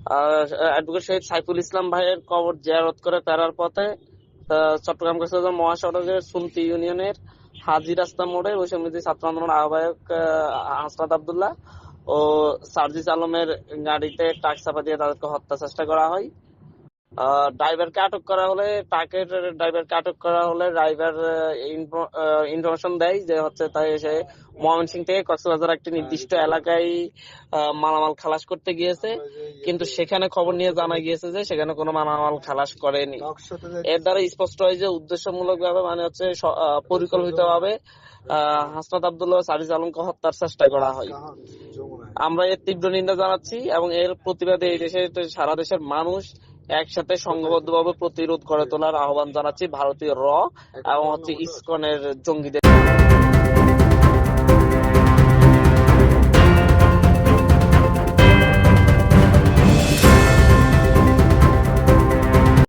Advocate শহীদ সাইফুল ইসলাম ভাইয়ের কবর জিয়ারত করে ফেরার পথে চট্টগ্রাম কক্সবাজার মহাসড়কের সুন্তি ইউনিয়নের হাজী রাস্তা মোড়ে ওই সমিতি ছাত্র আন্দোলন আহ্বায়ক হাসনাত আব্দুল্লাহ ও সার্জিস আলমের গাড়িতে ট্রাক চাপা দিয়ে তাদেরকে হত্যা চেষ্টা করা হয়। ড্রাইভারকে আটক করা হলে ট্রাকের ড্রাইভারকে আটক করা হলে ড্রাইভার ইনফরমেশন দেয় যে হচ্ছে তাই সে ময়মনসিংহ থেকে কক্সবাজার একটি নির্দিষ্ট এলাকায় মালামাল খালাস করতে গিয়েছে, কিন্তু সেখানে খবর নিয়ে জানা গিয়েছে যে সেখানে কোনো মালামাল খালাস করেনি। এর দ্বারা স্পষ্ট হয় যে উদ্দেশ্যমূলক ভাবে মানে হচ্ছে পরিকল্পিত ভাবে হাসনাত আব্দুল্লাহ সার্জিস আলমকে হত্যার চেষ্টা করা হয়। আমরা এর তীব্র নিন্দা জানাচ্ছি এবং এর প্রতিবাদে এই দেশের সারা দেশের মানুষ একসাথে সংঘবদ্ধভাবে প্রতিরোধ গড়ে তোলার আহ্বান জানাচ্ছি ভারতীয় র এবং হচ্ছে ইসকনের জঙ্গিদের।